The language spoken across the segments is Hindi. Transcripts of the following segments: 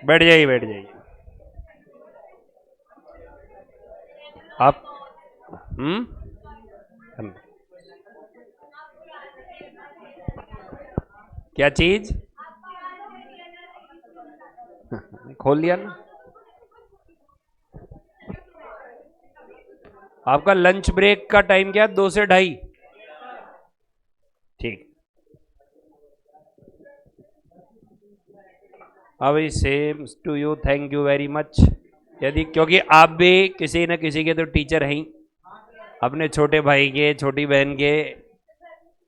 बैठ जाइए बैठ जाइए। आप हम- क्या चीज खोल लिया ना। आपका लंच ब्रेक का टाइम क्या है? 2 से 2:30। ठीक। अभी same to you, thank you very much. यदि क्योंकि आप भी किसी न किसी के तो टीचर हैं ही, अपने छोटे भाई के, छोटी बहन के,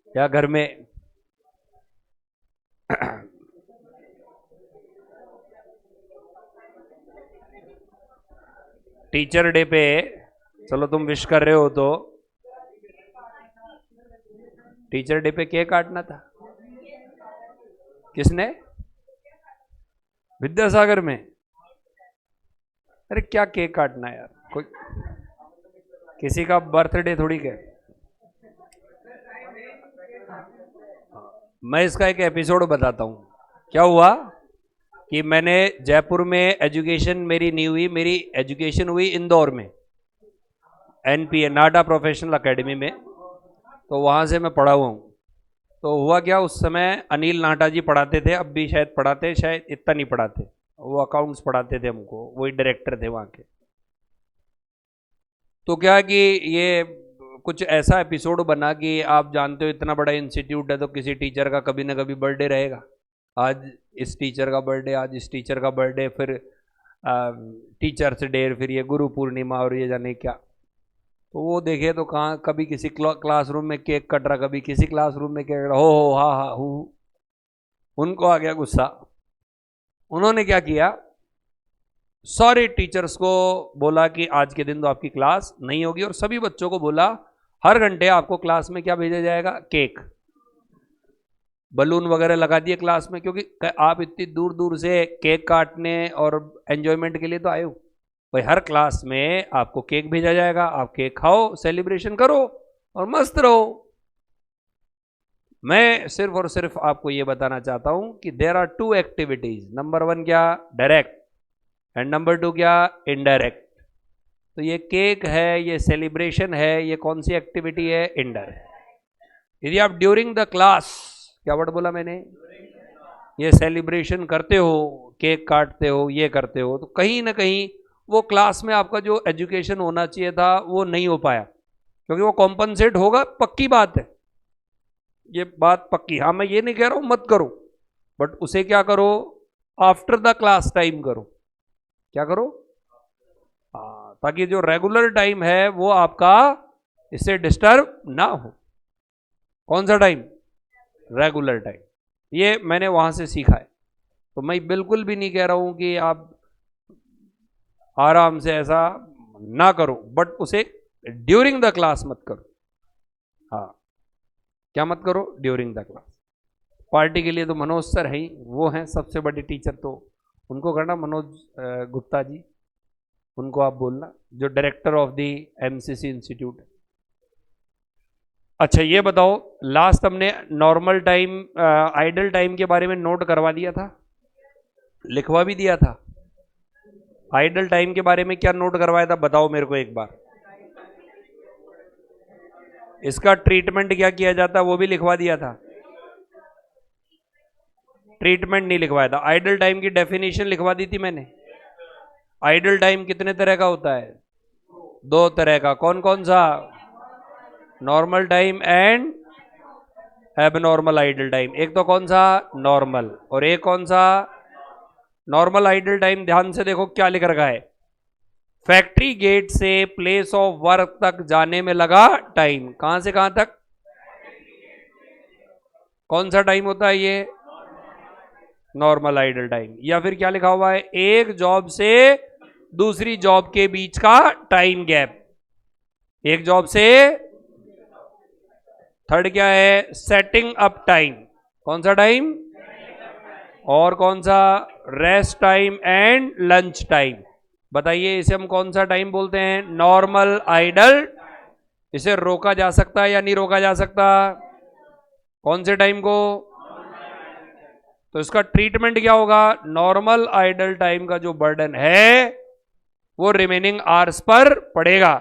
या घर में। टीचर डे पे, चलो तुम विश कर रहे हो तो टीचर डे पे केक काटना था। किसने? विद्यासागर में। अरे क्या केक काटना है यार, कोई किसी का बर्थडे थोड़ी के। मैं इसका एक एपिसोड बताता हूं। क्या हुआ कि मैंने जयपुर में एजुकेशन मेरी नहीं हुई, मेरी एजुकेशन हुई इंदौर में, एनपीए नाडा प्रोफेशनल एकेडमी में। तो वहां से मैं पढ़ा हुआ हूं। तो हुआ क्या, उस समय अनिल नाटा जी पढ़ाते थे, अब भी शायद पढ़ाते, शायद इतना नहीं पढ़ाते। वो अकाउंट्स पढ़ाते थे हमको, वही डायरेक्टर थे वहाँ के। तो क्या कि ये कुछ ऐसा एपिसोड बना कि आप जानते हो इतना बड़ा इंस्टीट्यूट है तो किसी टीचर का कभी ना कभी बर्थडे रहेगा। आज इस टीचर का बर्थडे, आज इस टीचर का बर्थडे, फिर टीचर्स डे, फिर ये गुरु पूर्णिमा और ये जाने क्या। तो वो देखे तो कहाँ कभी किसी क्लासरूम में केक कट रहा, कभी किसी क्लासरूम में केक कट रहा, हो हा हा हु। उनको आ गया गुस्सा। उन्होंने क्या किया, सारे टीचर्स को बोला कि आज के दिन तो आपकी क्लास नहीं होगी, और सभी बच्चों को बोला हर घंटे आपको क्लास में क्या भेजा जाएगा, केक। बलून वगैरह लगा दिए क्लास में, क्योंकि आप इतनी दूर दूर से केक काटने और एंजॉयमेंट के लिए तो आए हो। भाई हर क्लास में आपको केक भेजा जाएगा, आप केक खाओ, सेलिब्रेशन करो और मस्त रहो। मैं सिर्फ और सिर्फ आपको यह बताना चाहता हूं कि there are two activities. Number 1 क्या, डायरेक्ट, एंड नंबर 2 क्या, इनडायरेक्ट। तो ये केक है, ये सेलिब्रेशन है, ये कौन सी एक्टिविटी है, इनडायरेक्ट। यदि आप ड्यूरिंग द क्लास, क्या वर्ड बोला मैंने, ये सेलिब्रेशन करते हो, केक काटते हो, ये करते हो, तो कहीं ना कहीं वो क्लास में आपका जो एजुकेशन होना चाहिए था वो नहीं हो पाया, क्योंकि वो कॉम्पनसेट होगा, पक्की बात है, ये बात पक्की। हाँ मैं ये नहीं कह रहा हूं मत करो, बट उसे क्या करो, आफ्टर द क्लास टाइम करो। क्या करो, ताकि जो रेगुलर टाइम है वो आपका इससे डिस्टर्ब ना हो। कौन सा टाइम, रेगुलर टाइम। ये मैंने वहां से सीखा है। तो मैं बिल्कुल भी नहीं कह रहा हूं कि आप आराम से ऐसा ना करो, बट उसे ड्यूरिंग द क्लास मत करो। हाँ, क्या मत करो, ड्यूरिंग द क्लास। पार्टी के लिए तो मनोज सर है ही, वो हैं सबसे बड़े टीचर, तो उनको करना, मनोज गुप्ता जी, उनको आप बोलना, जो director of the MCC institute. अच्छा ये बताओ, लास्ट हमने नॉर्मल टाइम, आइडल टाइम के बारे में नोट करवा दिया था, लिखवा भी दिया था। आइडल टाइम के बारे में क्या नोट करवाया था, बताओ मेरे को एक बार। इसका ट्रीटमेंट क्या किया जाता है वो भी लिखवा दिया था। ट्रीटमेंट नहीं लिखवाया था, आइडल टाइम की डेफिनेशन लिखवा दी थी मैंने। आइडल टाइम कितने तरह का होता है, 2 तरह का। कौन कौन सा, normal time and abnormal idle time. एक तो कौन सा, नॉर्मल, और एक कौन सा, नॉर्मल आइडल टाइम। ध्यान से देखो क्या लिख रखा है, फैक्ट्री गेट से प्लेस ऑफ वर्क तक जाने में लगा टाइम। कहां से कहां तक, कौन सा टाइम होता है ये, नॉर्मल आइडल टाइम। या फिर क्या लिखा हुआ है, एक जॉब से दूसरी जॉब के बीच का टाइम गैप। एक जॉब से, थर्ड क्या है, सेटिंग अप टाइम। कौन सा टाइम, और कौन सा, rest time and lunch time. बताइए इसे हम कौन सा टाइम बोलते हैं, नॉर्मल आइडल। इसे रोका जा सकता है या नहीं रोका जा सकता, कौन से टाइम को, तो इसका ट्रीटमेंट क्या होगा? नॉर्मल आइडल टाइम का जो बर्डन है वो रिमेनिंग आवर्स पर पड़ेगा,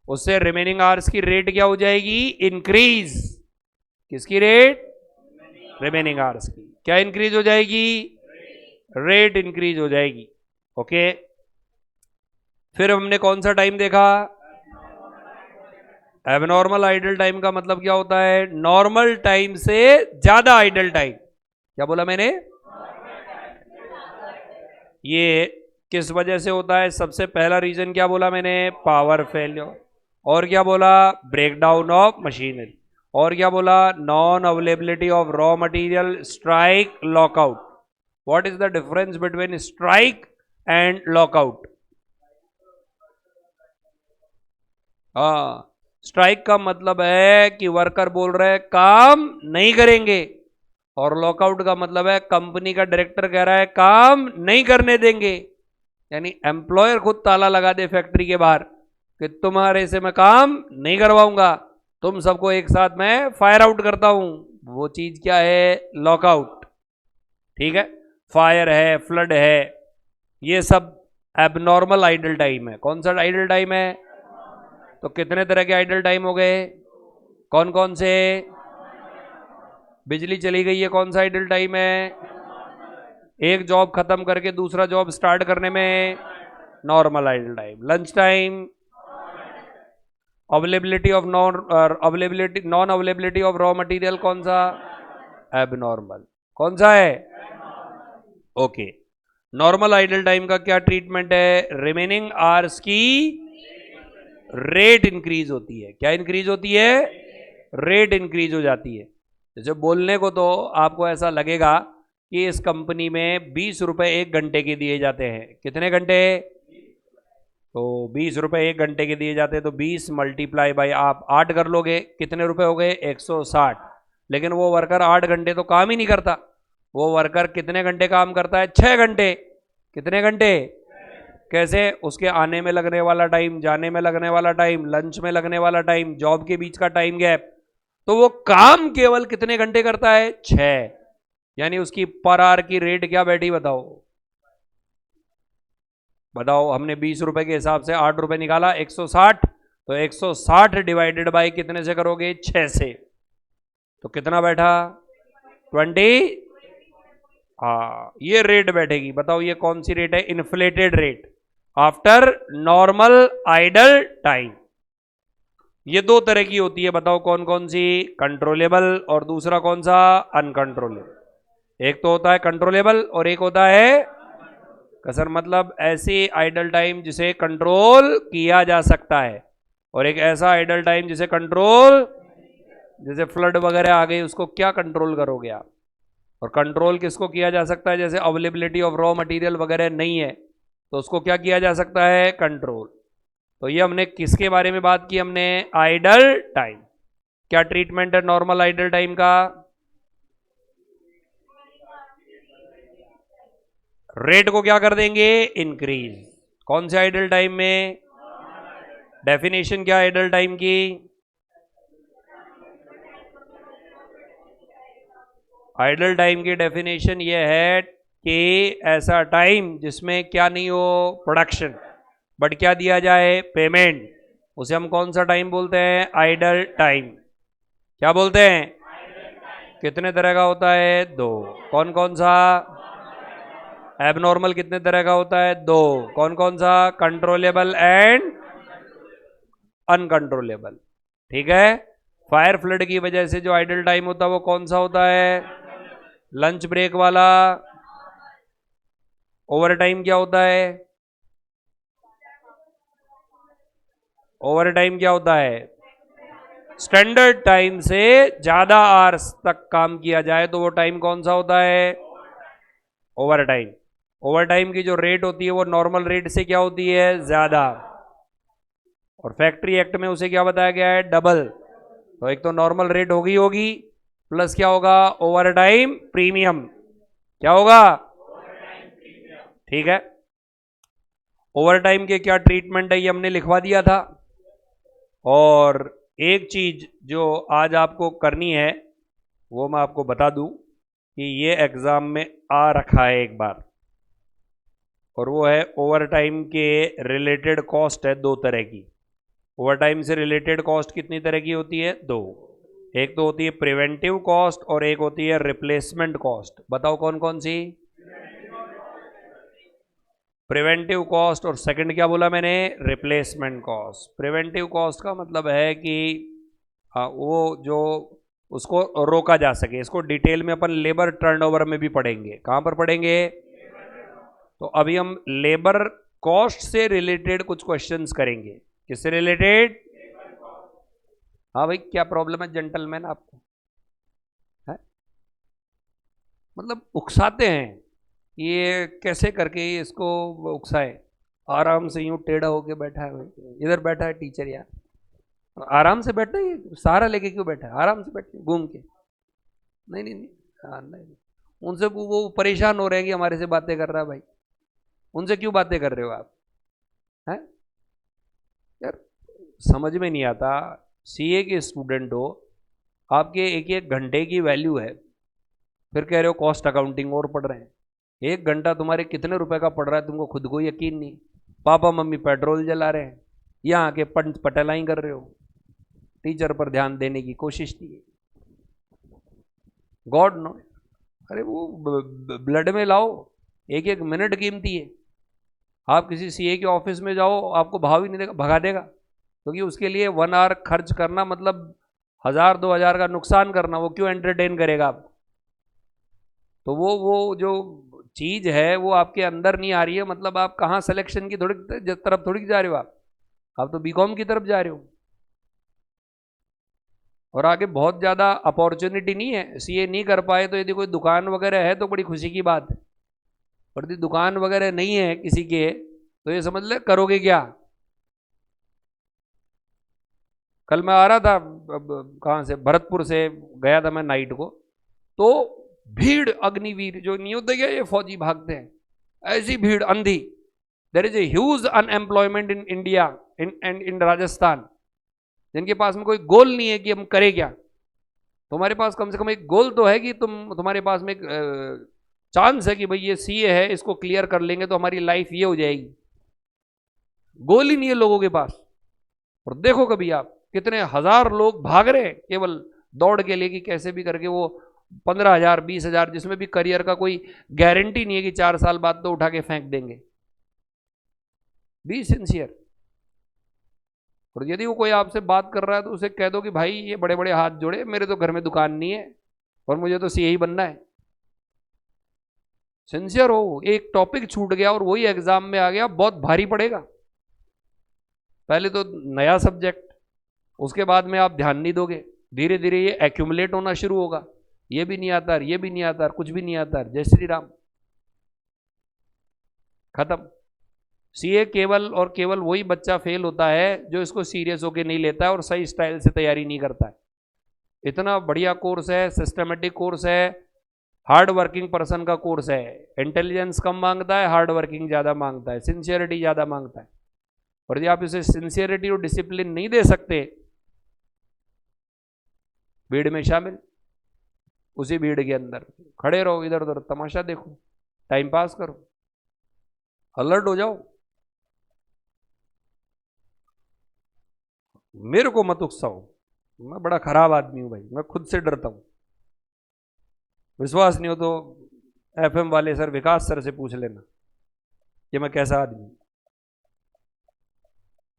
उससे रिमेनिंग आवर्स की रेट क्या हो जाएगी? इंक्रीज। किसकी रेट? रिमेनिंग आवर्स की। क्या इंक्रीज हो जाएगी? रेट इंक्रीज हो जाएगी। ओके, फिर हमने कौन सा टाइम देखा? एबनॉर्मल आइडल टाइम का मतलब क्या होता है? नॉर्मल टाइम से ज्यादा आइडल टाइम। क्या बोला मैंने? ये किस वजह से होता है? सबसे पहला रीजन क्या बोला मैंने? Power failure. और क्या बोला? Breakdown of machinery. और क्या बोला? Non availability of raw material, strike, lockout. What is the difference between strike and lockout? हाँ, स्ट्राइक का मतलब है कि वर्कर बोल रहे हैं काम नहीं करेंगे, और लॉकआउट का मतलब है कंपनी का डायरेक्टर कह रहा है काम नहीं करने देंगे। यानी एम्प्लॉयर खुद ताला लगा दे फैक्ट्री के बाहर कि तुम्हारे से मैं काम नहीं करवाऊंगा, तुम सबको एक साथ मैं फायर आउट करता हूं। वो चीज क्या है? लॉकआउट। ठीक है, फायर है, फ्लड है, ये सब एबनॉर्मल आइडल टाइम है। कौन सा आइडल टाइम है? तो कितने तरह के आइडल टाइम हो गए? कौन कौन से? बिजली चली गई है, कौन सा आइडल टाइम है? एक जॉब खत्म करके दूसरा जॉब स्टार्ट करने में normal idle time. Lunch time, availability of non availability of raw material, कौन सा? एबनॉर्मल। कौन सा है? ओके, नॉर्मल आइडल टाइम का क्या ट्रीटमेंट है? रिमेनिंग आवर्स की रेट इंक्रीज होती है। क्या इंक्रीज होती है? रेट इंक्रीज हो जाती है। जैसे बोलने को तो आपको ऐसा लगेगा कि इस कंपनी में 20 रुपए एक घंटे के दिए जाते हैं। कितने घंटे? तो 20 रुपए एक घंटे के दिए जाते हैं, तो 20 मल्टीप्लाई बाई आप 8 कर लोगे, कितने रुपए हो गए? 160। लेकिन वो वर्कर 8 घंटे तो काम ही नहीं करता। वो वर्कर कितने घंटे काम करता है? 6 घंटे। कितने घंटे? कैसे? उसके आने में लगने वाला टाइम, जाने में लगने वाला टाइम, लंच में लगने वाला टाइम, जॉब के बीच का टाइम गैप, तो वो काम केवल कितने घंटे करता है? 6। यानी उसकी पर आवर की रेट क्या बैठी? बताओ बताओ। हमने 20 रुपए के हिसाब से 8 रुपए निकाला, 160। तो 160 डिवाइडेड बाई कितने से करोगे? 6 से। तो कितना बैठा? 20। हाँ, ये रेट बैठेगी। बताओ ये कौन सी रेट है? Inflated rate after normal idle time. ये दो तरह की होती है, बताओ कौन कौन सी? कंट्रोलेबल और दूसरा कौन सा? अनकंट्रोलेबल। एक तो होता है कंट्रोलेबल और एक होता है कसर, मतलब ऐसी आइडल टाइम जिसे कंट्रोल किया जा सकता है, और एक ऐसा आइडल टाइम जिसे कंट्रोल, जैसे फ्लड वगैरह आ गई उसको क्या कंट्रोल करोगे आप? और कंट्रोल किसको किया जा सकता है? जैसे अवेलेबिलिटी ऑफ रॉ मटेरियल वगैरह नहीं है तो उसको क्या किया जा सकता है? कंट्रोल। तो ये हमने किसके बारे में बात की? हमने आइडल टाइम। क्या ट्रीटमेंट है नॉर्मल आइडल टाइम का? रेट को क्या कर देंगे? इंक्रीज। कौन से आइडल टाइम में? डेफिनेशन क्या आइडल टाइम की? आइडल टाइम की डेफिनेशन ये है कि ऐसा टाइम जिसमें क्या नहीं हो? प्रोडक्शन, बट क्या दिया जाए? पेमेंट। उसे हम कौन सा टाइम बोलते हैं? Idle time. क्या बोलते हैं? कितने तरह का होता है? 2। कौन कौन सा? एबनॉर्मल कितने तरह का होता है? 2। कौन कौन सा? Controllable and uncontrollable. ठीक है, फायर फ्लड की वजह से जो आइडल टाइम होता है वो कौन सा होता है? लंच ब्रेक वाला। ओवर टाइम क्या होता है? ओवर टाइम क्या होता है? स्टैंडर्ड टाइम से ज्यादा आवर्स तक काम किया जाए तो वो टाइम कौन सा होता है? Over time. ओवर टाइम की जो रेट होती है वो नॉर्मल रेट से क्या होती है? ज्यादा। और फैक्ट्री एक्ट में उसे क्या बताया गया है? डबल। तो एक तो नॉर्मल रेट होगी प्लस क्या होगा? Over time premium. क्या होगा? ठीक है, ओवर टाइम के क्या ट्रीटमेंट है ये हमने लिखवा दिया था। और एक चीज जो आज आपको करनी है वो मैं आपको बता दूं कि ये एग्जाम में आ रखा है एक बार, और वो है ओवर टाइम के रिलेटेड कॉस्ट है दो तरह की। ओवर टाइम से रिलेटेड कॉस्ट कितनी तरह की होती है? दो। एक तो होती है प्रिवेंटिव कॉस्ट और एक होती है रिप्लेसमेंट कॉस्ट। बताओ कौन कौन सी? प्रिवेंटिव कॉस्ट, और सेकंड क्या बोला मैंने? Replacement cost. प्रिवेंटिव कॉस्ट का मतलब है कि वो जो उसको रोका जा सके। इसको डिटेल में अपन लेबर टर्नओवर में भी पढ़ेंगे। कहां पर पढ़ेंगे? तो अभी हम लेबर कॉस्ट से रिलेटेड कुछ क्वेश्चंस करेंगे। किससे रिलेटेड? हाँ भाई, क्या प्रॉब्लम है जेंटलमैन आपको? है मतलब उकसाते हैं, ये कैसे करके इसको उकसाए? आराम से यूं टेढ़ा होके बैठा है भाई, इधर बैठा है टीचर यार, आराम से बैठना, ये सहारा लेके क्यों बैठा है? आराम से बैठ घूम के। नहीं नहीं नहीं, हाँ नहीं, उनसे वो परेशान हो रहे हैं कि हमारे से बातें कर रहा है भाई। उनसे क्यों बातें कर रहे हो आप? हैं यार, समझ में नहीं आता। सीए के स्टूडेंट हो, आपके एक एक घंटे की वैल्यू है, फिर कह रहे हो कॉस्ट अकाउंटिंग और पढ़ रहे हैं। एक घंटा तुम्हारे कितने रुपए का पड़ रहा है तुमको खुद को यकीन नहीं। पापा मम्मी पेट्रोल जला रहे हैं, यहाँ आके पटेलाई कर रहे हो, टीचर पर ध्यान देने की कोशिश नहीं है। God no. अरे वो ब्लड में लाओ, एक एक मिनट कीमती है। आप किसी सीए के ऑफिस में जाओ, आपको भाव ही नहीं देगा, भगा देगा, क्योंकि उसके लिए 1 आवर खर्च करना मतलब 1000-2000 का नुकसान करना। वो क्यों एंटरटेन करेगा आप? तो वो जो चीज है वो आपके अंदर नहीं आ रही है, मतलब आप कहाँ सिलेक्शन की थोड़ी तरफ थोड़ी जा रहे हो आप तो बीकॉम की तरफ जा रहे हो। और आगे बहुत ज़्यादा अपॉर्चुनिटी नहीं है। सीए नहीं कर पाए तो यदि कोई दुकान वगैरह है तो बड़ी खुशी की बात है, और यदि दुकान वगैरह नहीं है किसी के तो ये समझ ले करोगे क्या। कल मैं आ रहा था, कहाँ से, भरतपुर से गया था मैं नाइट को, तो भीड़, अग्निवीर जो नहीं होते क्या, ये फौजी भागते हैं, ऐसी भीड़ अंधी। There is a huge unemployment in India and in Rajasthan, जिनके पास में कोई गोल नहीं है कि हम करें क्या। तुम्हारे पास कम से कम एक गोल तो है कि तुम्हारे पास में एक चांस है कि भाई ये सीए है, इसको क्लियर कर लेंगे तो हमारी लाइफ ये हो जाएगी। गोल ही नहीं है लोगों के पास। और देखो कभी आप, कितने हजार लोग भाग रहे हैं केवल दौड़ के लिए कि कैसे भी करके वो 15,000 20,000, जिसमें भी करियर का कोई गारंटी नहीं है कि 4 साल बाद तो उठा के फेंक देंगे। Be sincere. और यदि वो कोई आपसे बात कर रहा है तो उसे कह दो कि भाई ये बड़े बड़े हाथ जोड़े, मेरे तो घर में दुकान नहीं है और मुझे तो सीए ही बनना है। सिंसियर हो। एक टॉपिक छूट गया और वही एग्जाम में आ गया, बहुत भारी पड़ेगा। पहले तो नया सब्जेक्ट, उसके बाद में आप ध्यान नहीं दोगे, धीरे धीरे ये एक्यूमुलेट होना शुरू होगा। ये भी नहीं आता, ये भी नहीं आता, कुछ भी नहीं आता, जय श्री राम, खत्म। सीए केवल और केवल वही बच्चा फेल होता है जो इसको सीरियस होकर नहीं लेता है और सही स्टाइल से तैयारी नहीं करता है। इतना बढ़िया कोर्स है, सिस्टमेटिक कोर्स है, हार्ड वर्किंग पर्सन का कोर्स है। इंटेलिजेंस कम मांगता है, हार्ड वर्किंग ज़्यादा मांगता है, सिंसियरिटी ज़्यादा मांगता है। और यदि आप इसे सिंसियरिटी और डिसिप्लिन नहीं दे सकते, भीड़ में शामिल, उसी भीड़ के अंदर खड़े रहो, इधर उधर तमाशा देखो, टाइम पास करो, अलर्ट हो जाओ। मेरे को मत उकसाओ, मैं बड़ा खराब आदमी हूं भाई, मैं खुद से डरता हूं। विश्वास नहीं हो तो एफएम वाले सर, विकास सर से पूछ लेना कि मैं कैसा आदमी हूं।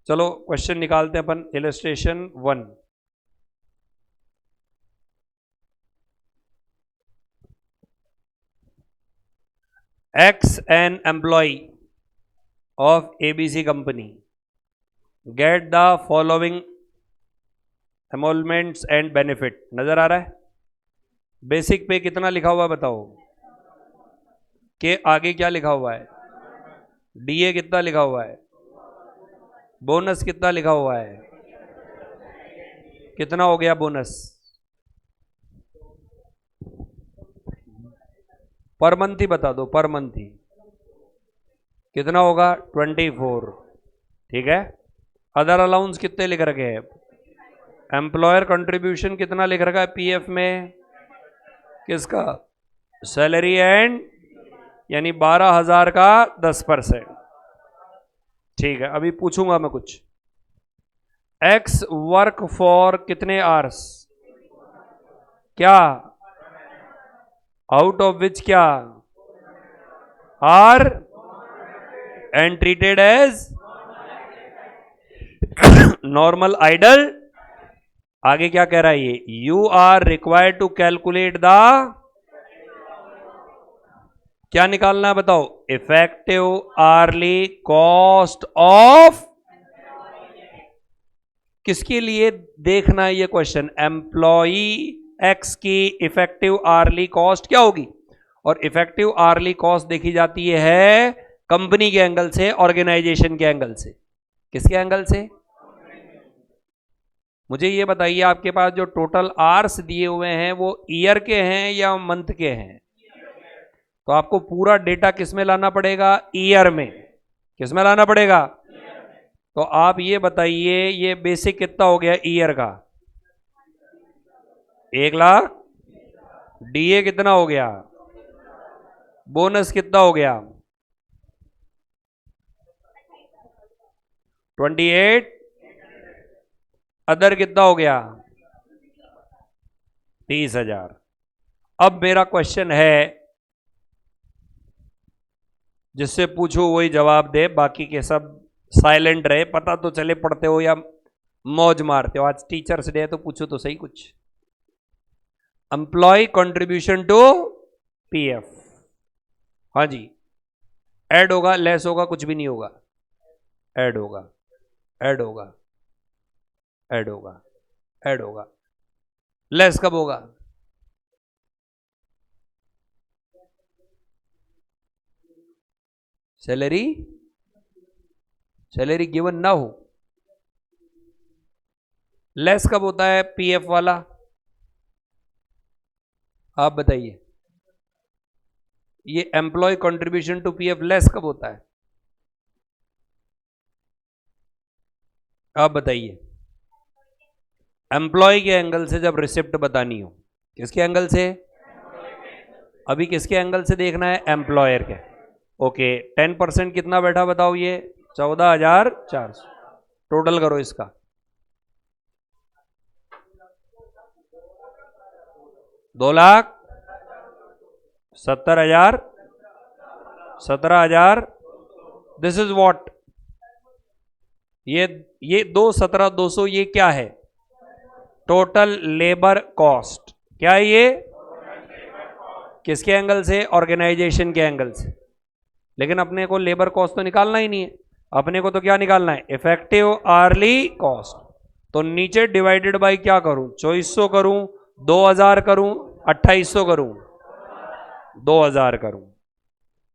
चलो क्वेश्चन निकालते हैं अपन। Illustration 1, X an employee of ABC company get the following emoluments and benefit. नजर आ रहा है? बेसिक पे कितना लिखा हुआ है बताओ? के आगे क्या लिखा हुआ है? डीए कितना लिखा हुआ है? बोनस कितना लिखा हुआ है? कितना हो गया बोनस? पर मंथ ही बता दो, पर मंथ ही कितना होगा? 24। ठीक है। अदर अलाउंस कितने लिख रखे हैं? एम्प्लॉयर कंट्रीब्यूशन कितना लिख रखा है पीएफ में? किसका? सैलरी एंड यानी 12,000 का 10%। ठीक है, अभी पूछूंगा मैं कुछ। एक्स वर्क फॉर कितने आवर्स, क्या, आउट ऑफ विच क्या, R and treated as normal idle. आगे क्या कह रहा है ये, you are required to calculate the, क्या निकालना है बताओ, इफेक्टिव आर्ली कॉस्ट ऑफ, किसके लिए देखना है ये क्वेश्चन, एम्प्लॉई एक्स की इफेक्टिव आर्ली कॉस्ट क्या होगी। और इफेक्टिव आर्ली कॉस्ट देखी जाती है कंपनी के एंगल से, ऑर्गेनाइजेशन के एंगल से। किसके एंगल से, मुझे ये बताइए, आपके पास जो टोटल आवर्स दिए हुए हैं वो ईयर के हैं या मंथ के हैं। तो आपको पूरा डेटा किस में लाना पड़ेगा, ईयर में। किस में लाना पड़ेगा, तो आप ये बताइए, ये बेसिक कितना हो गया ईयर का, 1,00,000। डीए कितना हो गया, बोनस कितना हो गया, 28। अदर कितना हो गया, 30,000। अब मेरा क्वेश्चन है, जिससे पूछो वही जवाब दे, बाकी के सब साइलेंट रहे, पता तो चले पढ़ते हो या मौज मारते हो। आज टीचर्स डे है तो पूछो तो सही कुछ। एम्प्लॉय कंट्रीब्यूशन टू पीएफ, हाँ जी, ऐड होगा, लेस होगा, कुछ भी नहीं होगा, ऐड होगा, ऐड होगा, ऐड होगा, ऐड होगा। लेस कब होगा, सैलरी, सैलरी गिवन ना हो। लेस कब होता है पीएफ वाला, आप बताइए। ये employ contribution to PF less कब होता है, आप बताइए। एम्प्लॉय के एंगल से जब रिसिप्ट बतानी हो, किसके एंगल से, अभी किसके एंगल से देखना है, एम्प्लॉयर के। ओके, 10% कितना बैठा बताओ, ये 14,400। टोटल करो इसका, 2,70,000, 17,000। दिस इज व्हाट, ये 2,17,200 ये क्या है, टोटल लेबर कॉस्ट। क्या है ये, किसके एंगल से, ऑर्गेनाइजेशन के एंगल से। लेकिन अपने को लेबर कॉस्ट तो निकालना ही नहीं है, अपने को तो क्या निकालना है, इफेक्टिव आर्ली कॉस्ट। तो नीचे डिवाइडेड बाय क्या करूं, 2400 करूं, 2,000 करूं, 2,800 करूं, 2,000 करूं।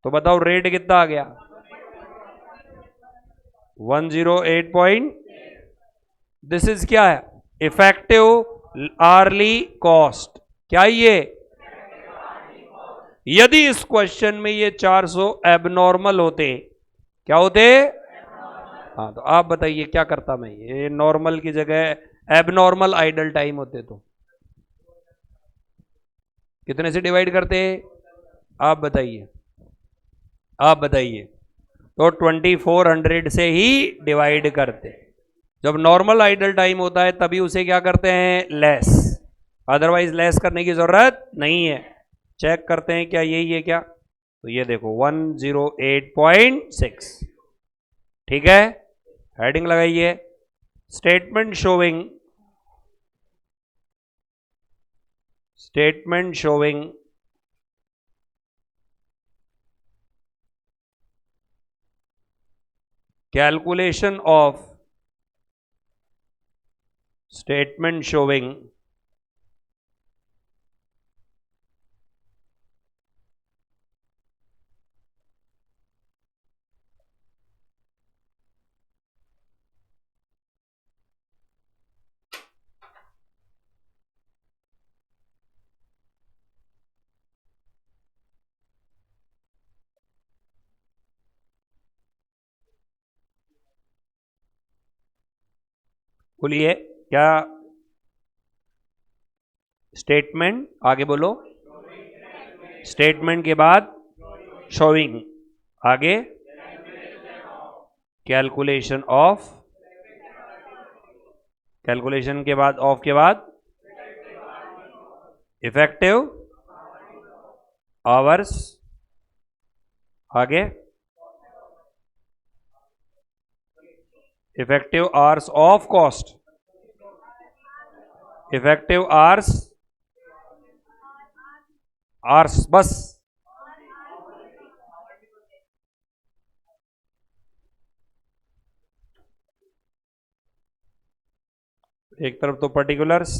तो बताओ रेट कितना आ गया, 108 दिस इज क्या है, इफेक्टिव आर्ली कॉस्ट। क्या ये, यदि इस क्वेश्चन में ये 400 एबनॉर्मल होते, क्या होते, हाँ, तो आप बताइए क्या करता मैं, ये नॉर्मल की जगह एबनॉर्मल आइडल टाइम होते तो कितने से डिवाइड करते, आप बताइए, आप बताइए। तो 2400 से ही डिवाइड करते। जब नॉर्मल आइडल टाइम होता है तभी उसे क्या करते हैं, लेस, अदरवाइज लेस करने की जरूरत नहीं है। चेक करते हैं क्या यही है क्या, तो ये देखो 108.6। ठीक है, हेडिंग लगाइए, statement showing, statement showing calculation of, statement showing बोलिए क्या, स्टेटमेंट आगे बोलो, स्टेटमेंट के बाद शोइंग, आगे कैलकुलेशन ऑफ, कैलकुलेशन के बाद ऑफ के बाद इफेक्टिव आवर्स, आगे effective hours of cost, effective hours, hours बस, एक तरफ तो पर्टिकुलर्स,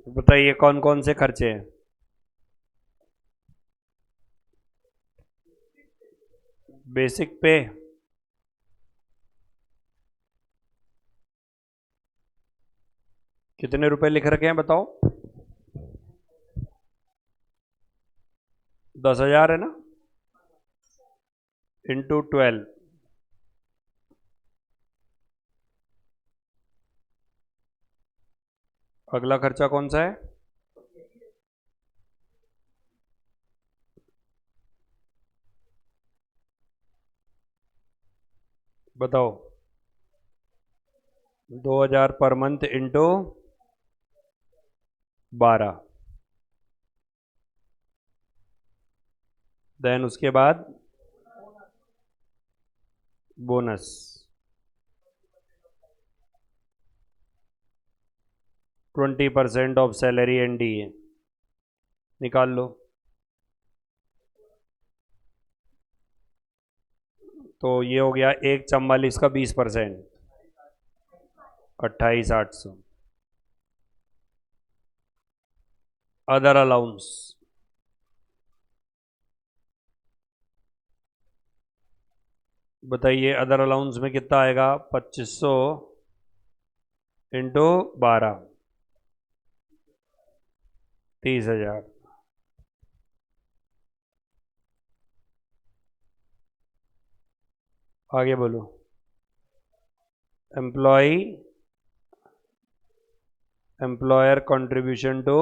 बताइए कौन कौन से खर्चे हैं। बेसिक पे कितने रुपए लिख रखे हैं बताओ? 10,000 है ना, इंटू 12, अगला खर्चा कौन सा है? बताओ। 2,000 पर मंथ इंटू 12, देन उसके बाद bonus, twenty % of salary and DA निकाल लो। तो ये हो गया 1/44 का 20%, 28,800। अदर अलाउंस, बताइए अदर अलाउंस में कितना आएगा? 2500 इंटू 12, 30,000। आगे बोलो। एम्प्लॉयर कंट्रीब्यूशन टू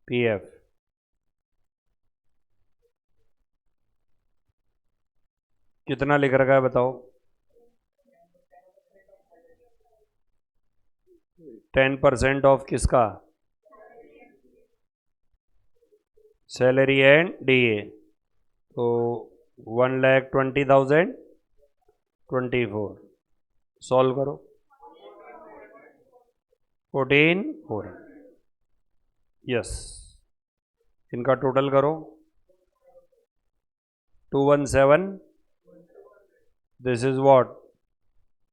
PF, कितना लिख रखा है बताओ? 10% ऑफ किसका? सैलरी एंड DA, तो 1,20,000, 24, सॉल्व करो। 14,400, यस। इनका टोटल करो, 217, this is what?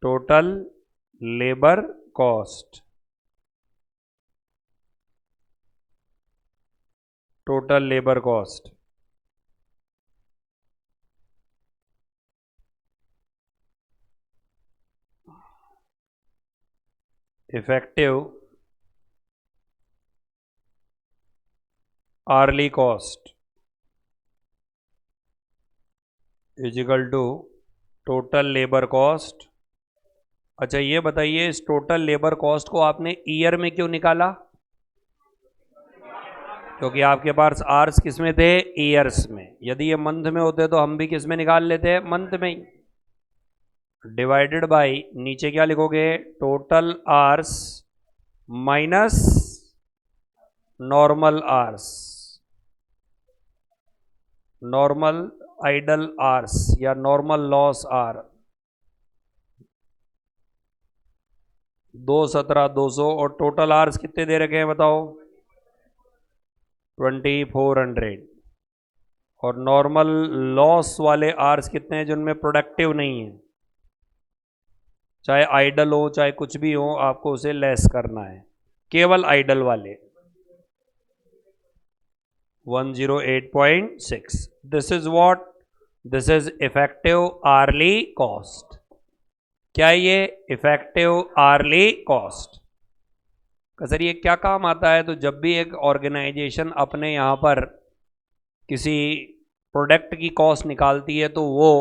Total labour cost, total labour cost. Effective hourly cost is equal to total labour cost. अच्छा ये बताइए, इस टोटल लेबर कॉस्ट को आपने ईयर में क्यों निकाला? क्योंकि आपके पास आवर्स किस में थे? ईयर्स में। यदि ये मंथ में होते तो हम भी किस में निकाल लेते? मंथ में ही। डिवाइडेड बाय, नीचे क्या लिखोगे? Total hours minus normal hours, normal idol hours या नॉर्मल लॉस आर। 217,200 और टोटल आवर्स कितने दे रखे हैं बताओ? 2,400। और नॉर्मल लॉस वाले आवर्स कितने हैं जिनमें प्रोडक्टिव नहीं है? चाहे आइडल हो चाहे कुछ भी हो, आपको उसे लेस करना है। केवल आइडल वाले 108.6। This is what? This is effective hourly cost. क्या ये इफेक्टिव आर्ली कॉस्ट का सर ये क्या काम आता है? तो जब भी एक ऑर्गेनाइजेशन अपने यहाँ पर किसी प्रोडक्ट की कॉस्ट निकालती है तो वो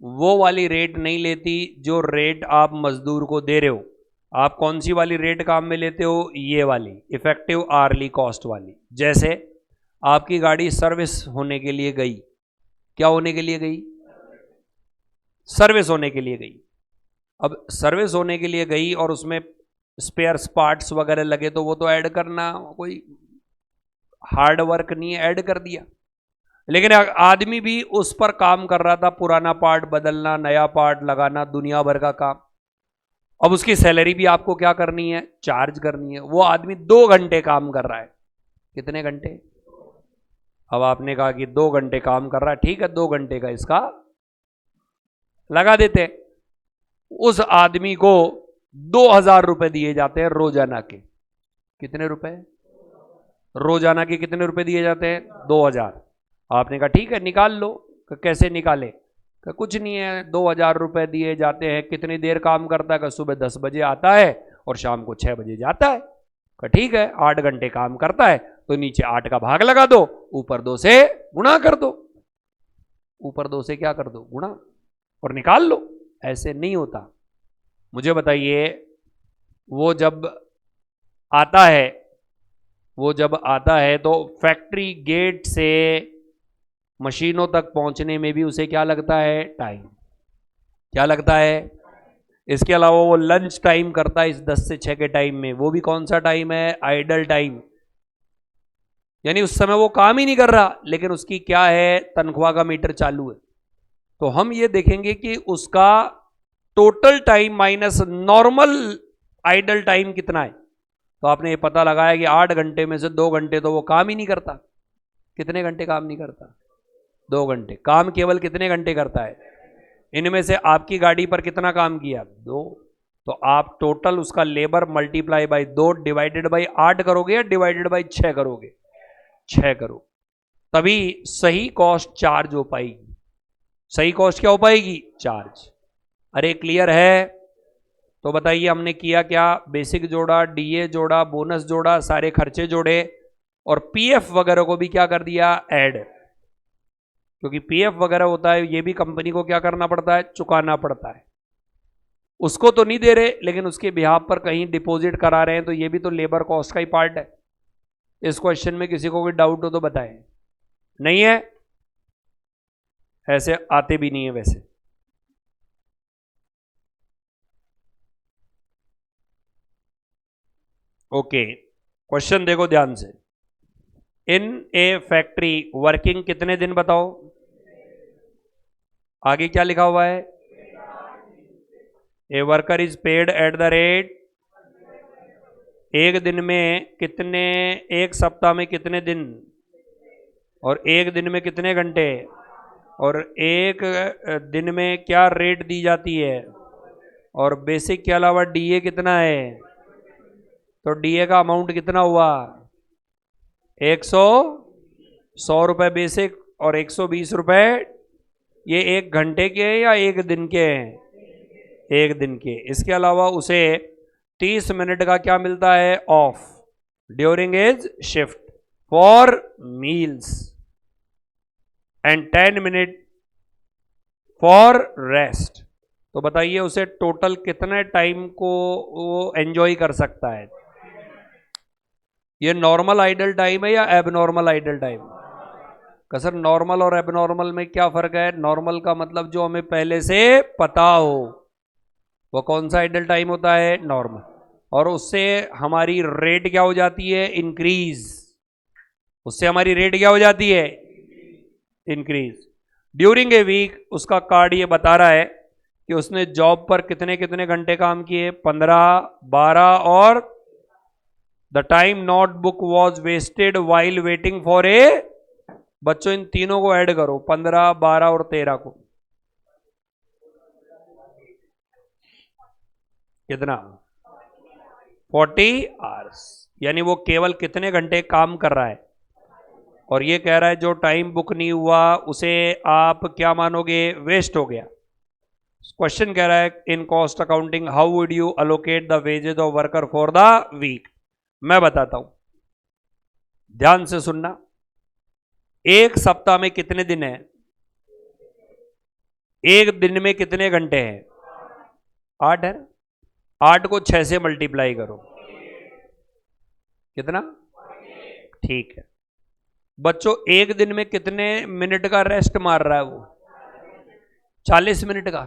वो वाली रेट नहीं लेती जो रेट आप मजदूर को दे रहे हो। आप कौन सी वाली रेट काम में लेते हो? ये वाली इफेक्टिव आर्ली कॉस्ट वाली। जैसे आपकी गाड़ी सर्विस होने के लिए गई, क्या होने के लिए गई? सर्विस होने के लिए गई। अब सर्विस होने के लिए गई और उसमें स्पेयर्स पार्ट्स वगैरह लगे तो वो तो ऐड करना कोई हार्ड वर्क नहीं है, ऐड कर दिया। लेकिन आदमी भी उस पर काम कर रहा था, पुराना पार्ट बदलना, नया पार्ट लगाना, दुनिया भर का काम। अब उसकी सैलरी भी आपको क्या करनी है? चार्ज करनी है। वो आदमी 2 घंटे काम कर रहा है। कितने घंटे? अब आपने कहा कि 2 घंटे काम कर रहा है, ठीक है, 2 घंटे का इसका लगा देते। उस आदमी को 2000 रुपए दिए जाते हैं रोजाना के। कितने रुपए? रोजाना के कितने रुपए दिए जाते हैं? 2000। आपने कहा ठीक है निकाल लो। कैसे निकाले? कुछ नहीं है, 2000 रुपए दिए जाते हैं। कितनी देर काम करता है? सुबह 10 बजे आता है और शाम को 6 बजे जाता है। ठीक है 8 घंटे काम करता है, तो नीचे 8 का भाग लगा दो, ऊपर 2 से गुणा कर दो। ऊपर 2 से क्या कर दो? गुणा, और निकाल लो। ऐसे नहीं होता। मुझे बताइए, वो जब आता है तो फैक्ट्री गेट से मशीनों तक पहुंचने में भी उसे क्या लगता है? टाइम। क्या लगता है? इसके अलावा वो लंच टाइम करता है इस 10 से 6 के टाइम में। वो भी कौन सा टाइम है? Idle time. यानी उस समय वो काम ही नहीं कर रहा, लेकिन उसकी क्या है? तनख्वाह का मीटर चालू है। तो हम ये देखेंगे कि उसका total time minus normal idle time कितना है। तो आपने ये पता लगाया कि 8 घंटे में से 2 घंटे तो वो काम ही नहीं करता। कितने घंटे काम नहीं करता? 2 घंटे। काम केवल कितने घंटे करता है? इनमें से आपकी गाड़ी पर कितना काम किया? 2। तो आप टोटल उसका labour multiply by 2 divided by 8 करोगे या डिवाइडेड बाय 6 करोगे? 6 करो, तभी सही कॉस्ट चार्ज हो पाएगी। सही कॉस्ट क्या हो पाएगी? चार्ज। अरे क्लियर है? तो बताइए हमने किया क्या? बेसिक जोड़ा, डीए जोड़ा, बोनस जोड़ा, सारे खर्चे जोड़े, और पीएफ वगैरह को भी क्या कर दिया? ऐड। क्योंकि पीएफ वगैरह होता है, ये भी कंपनी को क्या करना पड़ता है? चुकाना पड़ता है। उसको तो नहीं दे रहे, लेकिन उसके बिहाफ पर कहीं डिपॉजिट करा रहे हैं, तो ये भी तो लेबर कॉस्ट का ही पार्ट है। इस क्वेश्चन में किसी को कोई डाउट हो तो बताएं। नहीं है? ऐसे आते भी नहीं है वैसे। ओके, क्वेश्चन देखो ध्यान से। इन ए फैक्ट्री वर्किंग कितने दिन बताओ? आगे क्या लिखा हुआ है? A worker is paid at the rate. एक दिन में कितने? एक सप्ताह में कितने दिन? और एक दिन में कितने घंटे? और एक दिन में क्या रेट दी जाती है? और बेसिक के अलावा डीए कितना है? तो डीए का अमाउंट कितना हुआ? 100 रुपए बेसिक और 120 रुपए। ये एक घंटे के हैं या एक दिन के हैं? एक दिन के। इसके अलावा उसे 30 मिनट का क्या मिलता है? Off during each shift for meals and 10 minute for rest. तो बताइए उसे टोटल कितने टाइम को वो एंजॉय कर सकता है? ये नॉर्मल आइडल टाइम है या abnormal idle time? Sir normal और एबनॉर्मल में क्या फर्क है? नॉर्मल का मतलब जो हमें पहले से पता हो, वो कौन सा आइडल टाइम होता है? नॉर्मल। और उससे हमारी रेट क्या हो जाती है? इंक्रीज। उससे हमारी रेट क्या हो जाती है? इंक्रीज। ड्यूरिंग ए वीक उसका कार्ड ये बता रहा है कि उसने जॉब पर कितने कितने घंटे काम किए? 15, 12 और the time not book was wasted while waiting for a. बच्चों इन तीनों को ऐड करो, 15, 12 और 13 को। कितना? 40 आवर्स। यानी वो केवल कितने घंटे काम कर रहा है? और ये कह रहा है जो टाइम बुक नहीं हुआ उसे आप क्या मानोगे? वेस्ट हो गया। क्वेश्चन कह रहा है in cost accounting how would you allocate the wages of worker for the week. मैं बताता हूं, ध्यान से सुनना। एक सप्ताह में कितने दिन है? एक दिन में कितने घंटे हैं? 8 है। 8 को 6 से मल्टीप्लाई करो, कितना? ठीक है बच्चों, एक दिन में कितने मिनट का रेस्ट मार रहा है वो? 40 मिनट का।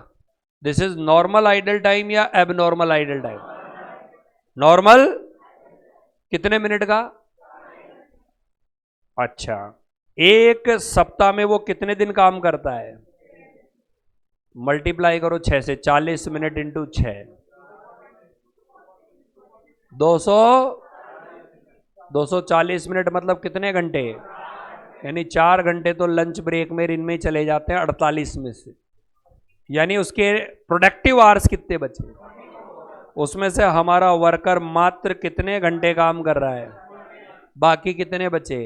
This is normal idle time या एबनॉर्मल आइडल टाइम? नॉर्मल। कितने मिनट का? अच्छा, एक सप्ताह में वो कितने दिन काम करता है? मल्टीप्लाई करो 6 से, 40 मिनट इंटू 6, 200। 240 मिनट मतलब कितने घंटे? यानी 4 घंटे तो लंच ब्रेक में इनमें चले जाते हैं 48 में से। यानी उसके प्रोडक्टिव आवर्स कितने बचे? उसमें से हमारा वर्कर मात्र कितने घंटे काम कर रहा है? बाकी कितने बचे?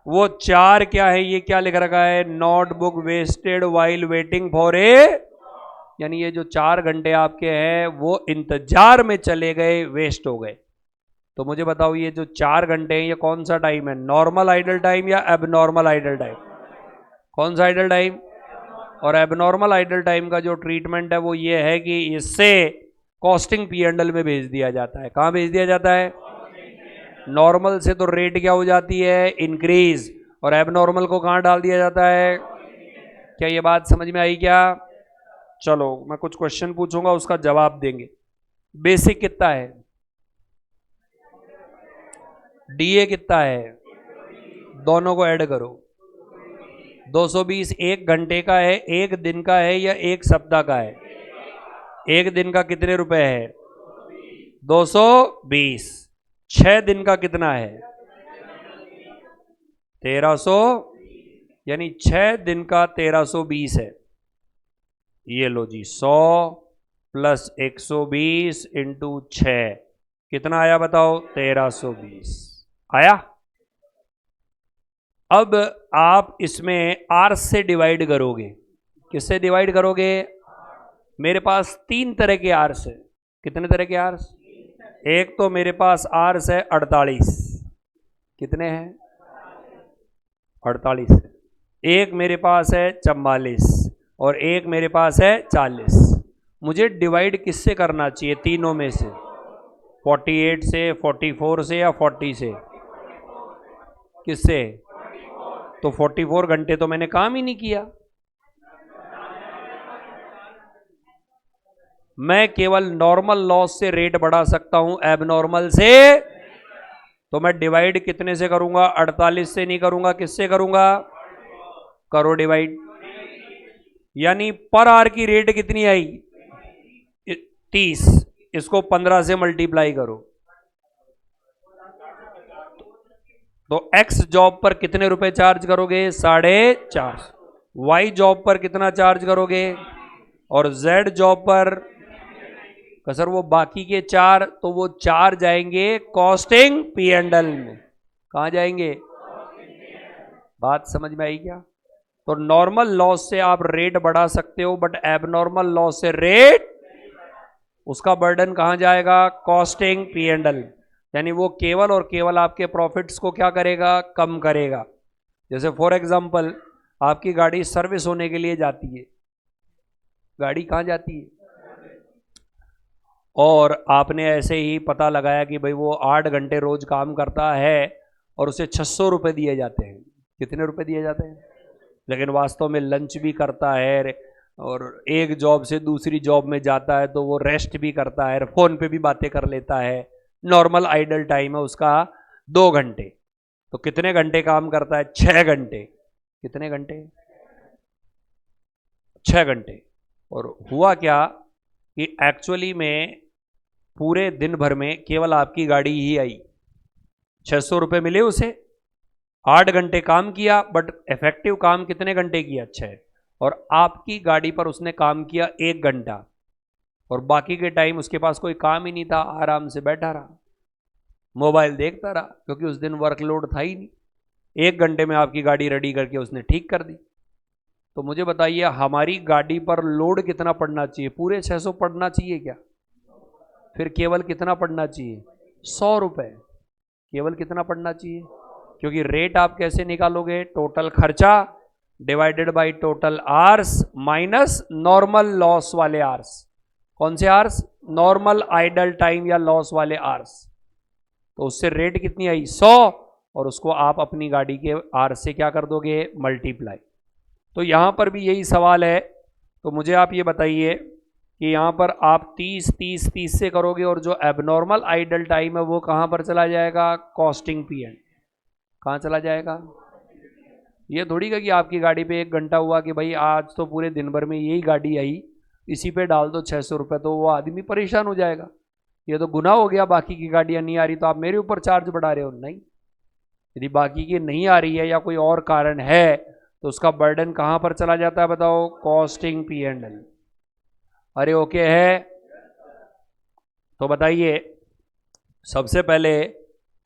वो 4 क्या है? ये क्या लिख रखा है? Notebook wasted while waiting for a. यानी ये जो 4 घंटे आपके हैं वो इंतजार में चले गए, वेस्ट हो गए। तो मुझे बताओ ये जो 4 घंटे हैं ये कौन सा टाइम है? नॉर्मल आइडल टाइम या एबनॉर्मल आइडल टाइम? कौन सा आइडल टाइम? और एबनॉर्मल आइडल टाइम का जो ट्रीटमेंट है वो ये है कि इससे कॉस्टिंग पी एंड एल में भेज दिया जाता है। कहां भेज दिया जाता है? नॉर्मल से तो रेट क्या हो जाती है? इंक्रीज। और एबनॉर्मल को कहां डाल दिया जाता है? क्या ये बात समझ में आई क्या? चलो मैं कुछ क्वेश्चन पूछूंगा, उसका जवाब देंगे। बेसिक कितना है? डीए कितना है? दोनों को ऐड करो। 220 एक घंटे का है, एक दिन का है या एक सप्ताह का है? एक दिन का कितने रुपए है? 220। 6 दिन का कितना है? 1300। यानी 6 दिन का 1320 है। ये लो जी, 100 प्लस 120 इंटू 6 कितना आया बताओ? 1320 आया। अब आप इसमें आर्स से डिवाइड करोगे। किससे डिवाइड करोगे? मेरे पास 3 तरह के आर्स है। कितने तरह के आर्स? एक तो मेरे पास आर्स है 48। कितने हैं? 48 है। एक मेरे पास है 44 और एक मेरे पास है 40। मुझे डिवाइड किससे करना चाहिए तीनों में से? 48 से, 44 से या 40 से? किससे? तो 44 घंटे तो मैंने काम ही नहीं किया। मैं केवल नॉर्मल लॉस से रेट बढ़ा सकता हूं, एबनॉर्मल से। तो मैं डिवाइड कितने से करूंगा? 48 से नहीं करूंगा, किससे करूंगा? करो डिवाइड। यानी पर आवर की रेट कितनी आई? 30। इसको 15 से मल्टीप्लाई करो। तो एक्स जॉब पर कितने रुपए चार्ज करोगे? 4.5। वाई जॉब पर कितना चार्ज करोगे? और जेड जॉब पर? सर वो बाकी के 4, तो वो 4 जाएंगे कॉस्टिंग पी एंड एल में। कहां जाएंगे? बात समझ में आई क्या? तो नॉर्मल लॉस से आप रेट बढ़ा सकते हो, बट एबनॉर्मल लॉस से रेट, उसका बर्डन कहां जाएगा? Costing P and L. यानी वो केवल और केवल आपके प्रॉफिट्स को क्या करेगा? कम करेगा। जैसे फॉर एग्जांपल आपकी गाड़ी सर्विस होने के लिए जाती है। गाड़ी कहां जाती है? और आपने ऐसे ही पता लगाया कि भाई वो 8 घंटे रोज काम करता है और उसे 600 रुपये दिए जाते हैं। कितने रुपए दिए जाते हैं? लेकिन वास्तव में लंच भी करता है और एक जॉब से दूसरी जॉब में जाता है, तो वो रेस्ट भी करता है, फोन पे भी बातें कर लेता है। नॉर्मल आइडल टाइम है उसका 2 घंटे। तो कितने घंटे काम करता है? 6 घंटे। कितने घंटे? 6 घंटे। और हुआ क्या कि एक्चुअली में पूरे दिन भर में केवल आपकी गाड़ी ही आई, 600 रुपये मिले उसे। 8 घंटे काम किया, बट इफेक्टिव काम कितने घंटे किया? 6। और आपकी गाड़ी पर उसने काम किया 1 घंटा, और बाकी के टाइम उसके पास कोई काम ही नहीं था, आराम से बैठा रहा, मोबाइल देखता रहा, क्योंकि उस दिन वर्कलोड था ही नहीं। 1 घंटे में आपकी गाड़ी रेडी करके उसने ठीक कर दी। तो मुझे बताइए हमारी गाड़ी पर लोड कितना पड़ना चाहिए? पूरे 600 पड़ना चाहिए क्या? फिर केवल कितना पड़ना चाहिए? 100 रुपये। केवल कितना पड़ना चाहिए? क्योंकि रेट आप कैसे निकालोगे? टोटल खर्चा divided by total hours minus normal loss वाले आवर्स। कौन से आवर्स? नॉर्मल आइडल टाइम या लॉस वाले आवर्स। तो उससे रेट कितनी आई? 100, और उसको आप अपनी गाड़ी के आवर्स से क्या कर दोगे? मल्टीप्लाई। तो यहां पर भी यही सवाल है। तो मुझे आप ये बताइए कि यहां पर आप 30 30 30 से करोगे और जो एबनॉर्मल आइडल टाइम है वो कहां पर चला जाएगा? Costing period. कहां चला जाएगा? ये थोड़ी का कि आपकी गाड़ी पे 1 घंटा हुआ कि भाई आज तो पूरे दिन भर में यही गाड़ी आई, इसी पे डाल दो 600 रुपये, तो वो आदमी परेशान हो जाएगा। ये तो गुनाह हो गया, बाकी की गाड़ियां नहीं आ रही तो आप मेरे ऊपर चार्ज बढ़ा रहे हो। नहीं, यदि बाकी की नहीं आ रही है या कोई और कारण है तो उसका बर्डन कहां पर चला जाता है? बताओ। Costing P and L. अरे ओके है। तो बताइए, सबसे पहले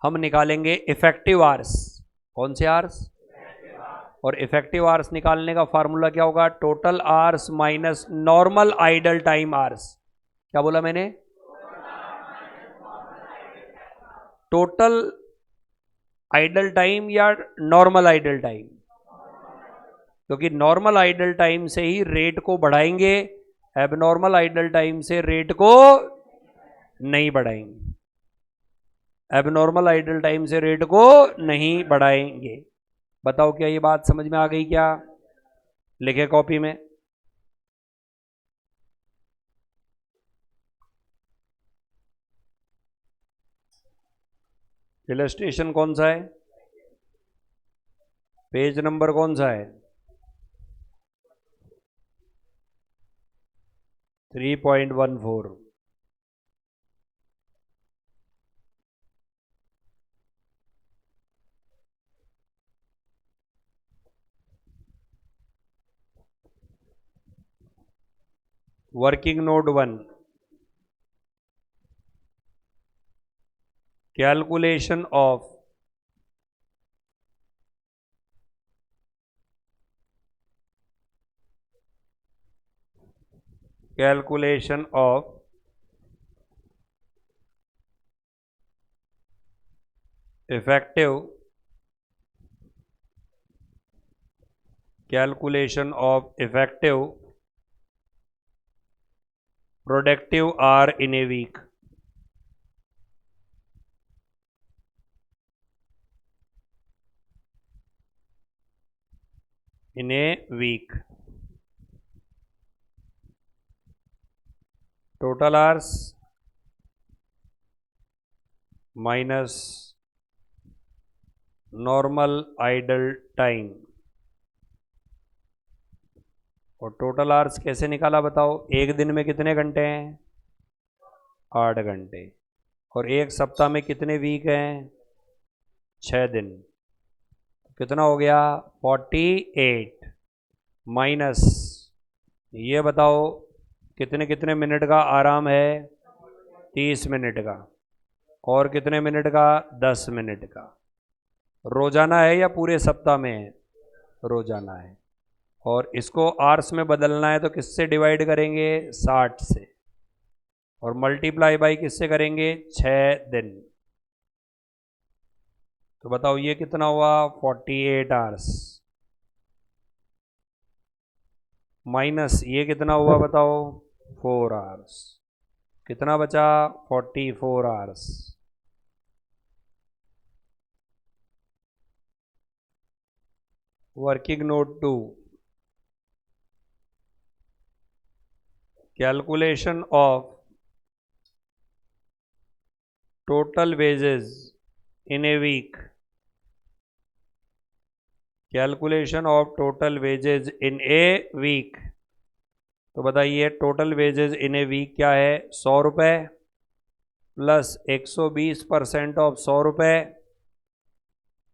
हम निकालेंगे इफेक्टिव आवर्स। कौन से आवर्स? और इफेक्टिव आवर्स निकालने का फार्मूला क्या होगा? Total hours minus normal idle time hours. क्या बोला मैंने? टोटल आइडल टाइम या नॉर्मल आइडल टाइम? क्योंकि नॉर्मल आइडल टाइम से ही रेट को बढ़ाएंगे, एबनॉर्मल आइडल टाइम से रेट को नहीं बढ़ाएंगे। एबनॉर्मल आइडल टाइम से रेट को नहीं बढ़ाएंगे। बताओ क्या ये बात समझ में आ गई? क्या लिखे कॉपी में? इलस्ट्रेशन कौन सा है? पेज नंबर कौन सा है? 3.14। Working note 1, calculation of effective productive hour in a week. In a week total hours minus normal idle time. और टोटल आवर्स कैसे निकाला बताओ? एक दिन में कितने घंटे हैं? 8 घंटे। और एक सप्ताह में कितने वीक हैं? 6 दिन। कितना हो गया? 48 माइनस, ये बताओ कितने कितने मिनट का आराम है? 30 मिनट का। और कितने मिनट का? 10 मिनट का। रोजाना है या पूरे सप्ताह में है? रोजाना है। और इसको आवर्स में बदलना है तो किससे डिवाइड करेंगे? 60 से। और मल्टीप्लाई बाई किससे करेंगे? 6 दिन। तो बताओ ये कितना हुआ? 48 आवर्स। माइनस ये कितना हुआ बताओ? 4 आवर्स। कितना बचा? 44 hours. Working note 2, calculation of total wages in a week. Calculation of total wages in a week. तो बताइए total wages in a week क्या है? 100 रुपये प्लस 120% ऑफ 100 रुपये।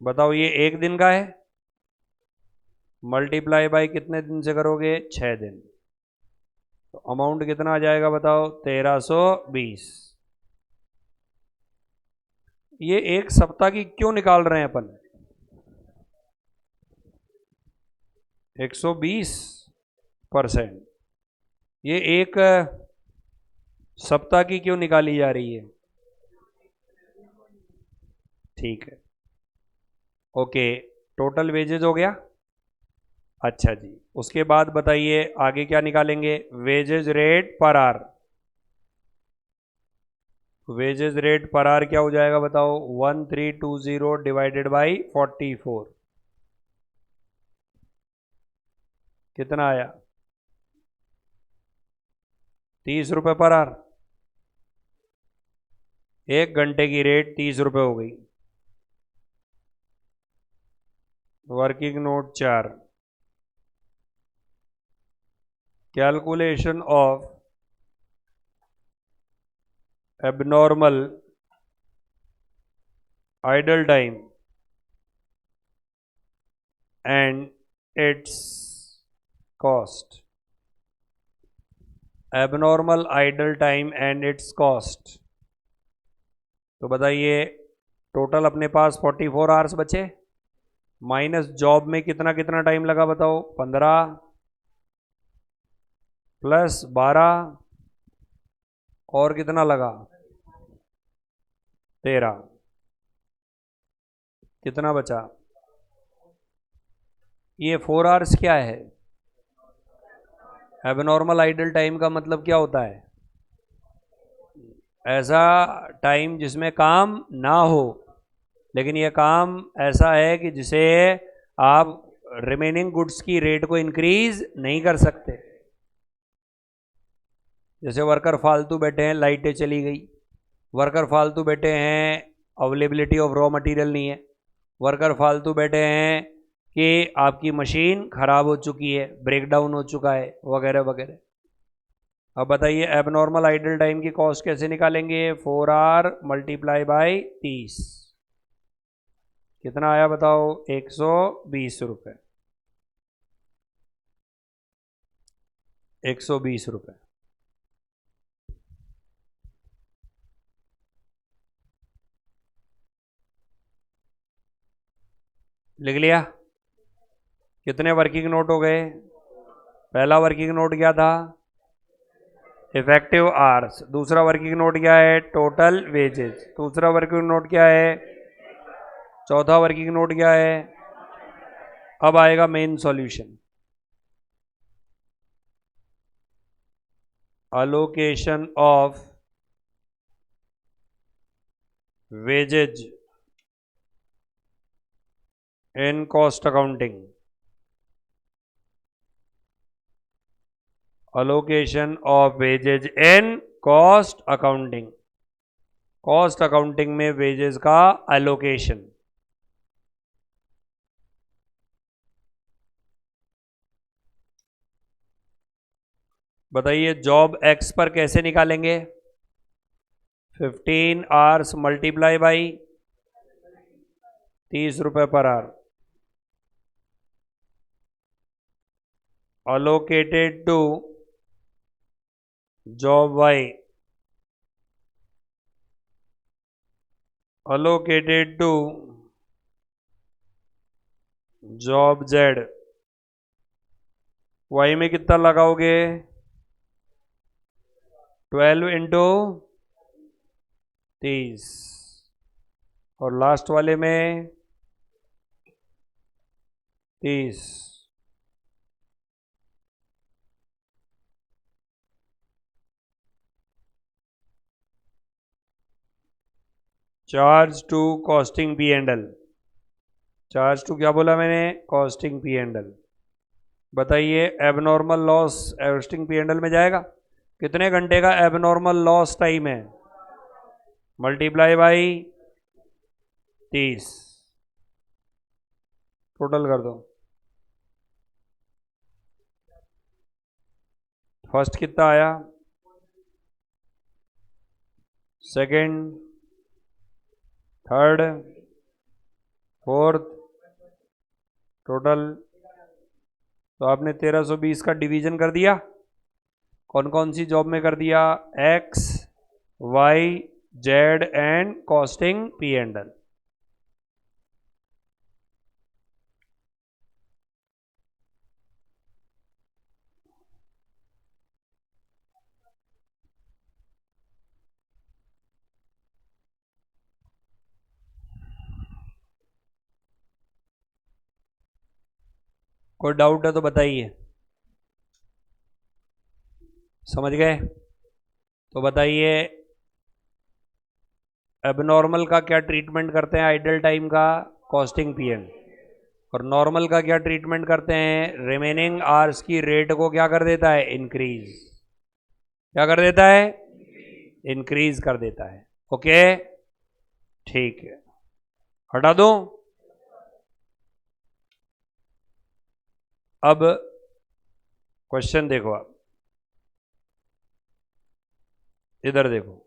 बताओ ये एक दिन का है, मल्टीप्लाई बाई कितने दिन से करोगे? 6 दिन। तो अमाउंट कितना आ जाएगा बताओ? 1320। ये एक सप्ताह की क्यों निकाल रहे हैं अपन? 120%। ये एक सप्ताह की क्यों निकाली जा रही है? ठीक है, ओके। टोटल वेजेस हो गया। अच्छा जी, उसके बाद बताइए आगे क्या निकालेंगे? Wages rate per hour. Wages rate per hour क्या हो जाएगा बताओ? 1320 डिवाइडेड बाई 44, कितना आया? 30 रुपये पर आवर। 1 घंटे की रेट 30 रुपये हो गई। Working note 4, calculation of abnormal idle time and it's cost. Abnormal idle time and it's cost. तो बताइए, टोटल अपने पास 44 आवर्स बचे, माइनस जॉब में कितना कितना टाइम लगा बताओ? 15 प्लस 12 और कितना लगा? 13, कितना बचा? ये 4 आवर्स क्या है? एबनॉर्मल आइडल टाइम का मतलब क्या होता है? ऐसा टाइम जिसमें काम ना हो, लेकिन यह काम ऐसा है कि जिसे आप रिमेनिंग गुड्स की रेट को इंक्रीज नहीं कर सकते। जैसे वर्कर फालतू बैठे हैं, लाइटें चली गई। वर्कर फालतू बैठे हैं, अवेलेबिलिटी ऑफ रॉ मटेरियल नहीं है। वर्कर फालतू बैठे हैं कि आपकी मशीन खराब हो चुकी है, ब्रेक डाउन हो चुका है, वगैरह वगैरह। अब बताइए एबनॉर्मल आइडल टाइम की कॉस्ट कैसे निकालेंगे? 4 आवर मल्टीप्लाई बाई 30, कितना आया बताओ? 120 रुपये। 120 रुपये। लिख लिया? कितने वर्किंग नोट हो गए? पहला वर्किंग नोट क्या था? Effective hours. दूसरा वर्किंग नोट क्या है? Total wages. दूसरा वर्किंग नोट क्या है? चौथा वर्किंग नोट क्या है? अब आएगा main solution. Allocation of wages in cost accounting. Allocation of wages in cost accounting. Cost accounting में वेजेस का एलोकेशन। बताइए जॉब एक्स पर कैसे निकालेंगे? 15 आवर्स मल्टीप्लाई बाई 30 रुपये per hour. Allocated to job Y, allocated to job Z. Y में कितना लगाओगे? 12 इंटू 30, और लास्ट वाले में 30। Charge to costing P and L. Charge to क्या बोला मैंने? Costing P and L. बताइए abnormal loss costing P and L में जाएगा? कितने घंटे का एबनॉर्मल लॉस टाइम है? मल्टीप्लाई बाई 30, टोटल कर दो। फर्स्ट कितना आया? Second, third, fourth, total. तो आपने 1320 का डिवीजन कर दिया। कौन कौन सी जॉब में कर दिया? X, Y, Z and costing P and L. कोई डाउट है तो बताइए। समझ गए? तो बताइए, एबनॉर्मल का क्या ट्रीटमेंट करते हैं आइडल टाइम का? Costing PM. और नॉर्मल का क्या ट्रीटमेंट करते हैं? रिमेनिंग आवर्स की रेट को क्या कर देता है? इंक्रीज। क्या कर देता है? इंक्रीज कर देता है। ओके, ठीक है, हटा दो। अब क्वेश्चन देखो, आप इधर देखो,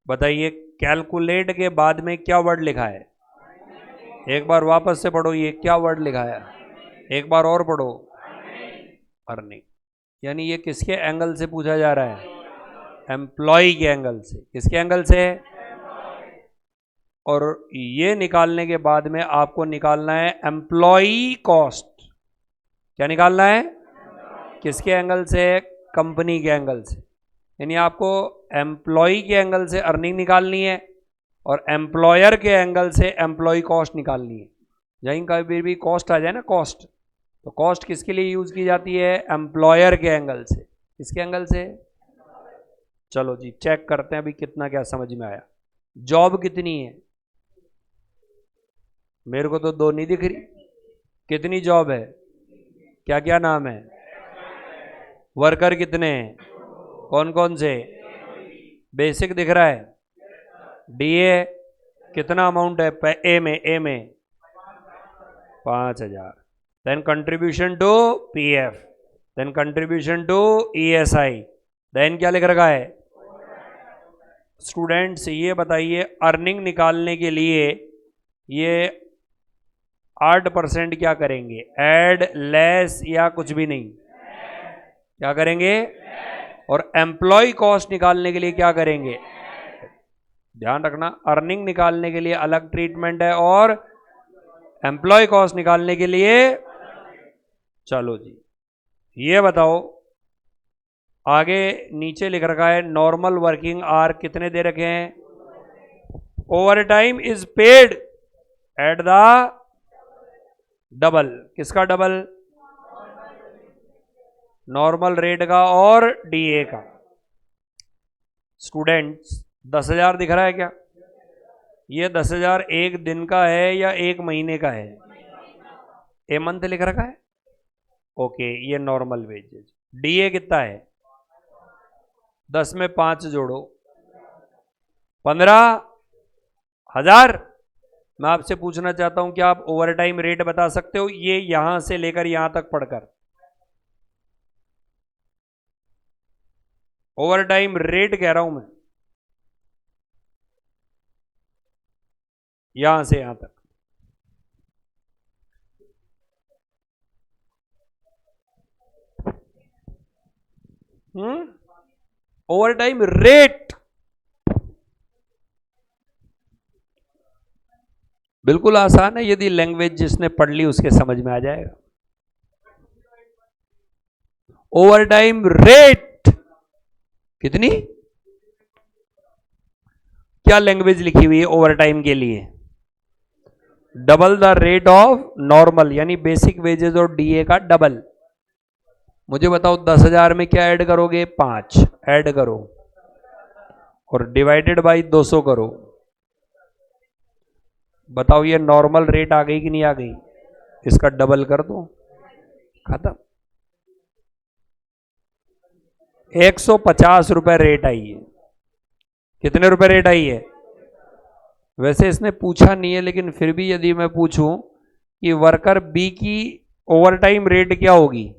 बताइए कैलकुलेट के बाद में क्या वर्ड लिखा है? एक बार वापस से पढ़ो, ये क्या वर्ड लिखा है? एक बार और पढ़ो। अर्निंग। यानी ये किसके एंगल से पूछा जा रहा है? एम्प्लॉय के एंगल से। किसके एंगल से? और ये निकालने के बाद में आपको निकालना है एम्प्लॉय कॉस्ट। क्या निकालना है? किसके एंगल से? कंपनी के एंगल से। यानी आपको एम्प्लॉय के एंगल से अर्निंग निकालनी है और एम्प्लॉयर के एंगल से एम्प्लॉय कॉस्ट निकालनी है। यहीं कभी भी कॉस्ट आ जाए ना, कॉस्ट, तो कॉस्ट किसके लिए यूज की जाती है? एम्प्लॉयर के एंगल से। किसके एंगल से? चलो जी, चेक करते हैं अभी कितना क्या समझ में आया। जॉब कितनी है? मेरे को तो दो नहीं दिख रही। कितनी जॉब है? क्या क्या नाम है? वर्कर कितने हैं? कौन कौन से? बेसिक दिख रहा है। डीए कितना अमाउंट है? ए में 5,000। Then contribution to PF, then contribution to ESI, then क्या लिख रखा है? स्टूडेंट्स ये बताइए, अर्निंग निकालने के लिए ये 8% क्या करेंगे? ऐड, लेस या कुछ भी नहीं? क्या करेंगे? और एम्प्लॉय कॉस्ट निकालने के लिए क्या करेंगे? ध्यान रखना, अर्निंग निकालने के लिए अलग ट्रीटमेंट है और एम्प्लॉय कॉस्ट निकालने के लिए। चलो जी, ये बताओ, आगे नीचे लिख रखा है नॉर्मल वर्किंग आवर कितने दे रखे हैं? Over time is paid at the double. किसका डबल? नॉर्मल रेट का और डीए का। स्टूडेंट्स 10,000 दिख रहा है क्या? ये 10,000 एक दिन का है या एक महीने का है? ए मंथ लिख रखा है। ओके, ये नॉर्मल वेजेज। डीए कितना है? 10 में 5 जोड़ो, 15,000। मैं आपसे पूछना चाहता हूं कि आप ओवर टाइम रेट बता सकते हो? ये यहां से लेकर यहां तक पढ़कर ओवर टाइम रेट कह रहा हूं मैं, यहां से यहां तक। ओवर टाइम रेट बिल्कुल आसान है, यदि लैंग्वेज जिसने पढ़ ली उसके समझ में आ जाएगा। ओवर टाइम रेट कितनी? क्या लैंग्वेज लिखी हुई है ओवर टाइम के लिए? Double the rate of normal, यानी बेसिक वेजेस और डीए का डबल। मुझे बताओ 10,000 में क्या ऐड करोगे? 5 ऐड करो और डिवाइडेड बाई 200 करो। बताओ ये नॉर्मल रेट आ गई कि नहीं आ गई? इसका डबल कर दो, खत्म। 150 रुपए रेट आई है। कितने रुपए रेट आई है? वैसे इसने पूछा नहीं है, लेकिन फिर भी यदि मैं पूछूं कि वर्कर बी की ओवर टाइम रेट क्या होगी?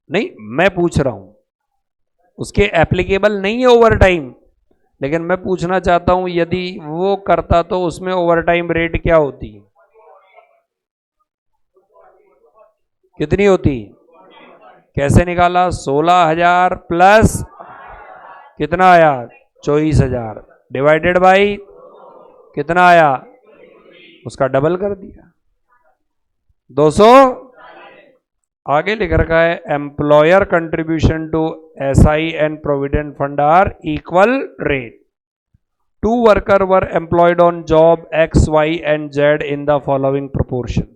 नहीं, मैं पूछ रहा हूं, उसके एप्लीकेबल नहीं है ओवर टाइम, लेकिन मैं पूछना चाहता हूं यदि वो करता तो उसमें ओवर टाइम रेट क्या होती? कितनी होती? कैसे निकाला? 16,000 प्लस कितना आया? 24,000 डिवाइडेड बाई कितना आया? उसका डबल कर दिया, 200। आगे लिख रखा है employer contribution to SI and provident fund are equal rate. To worker were employed on job X Y and Z in the following proportion.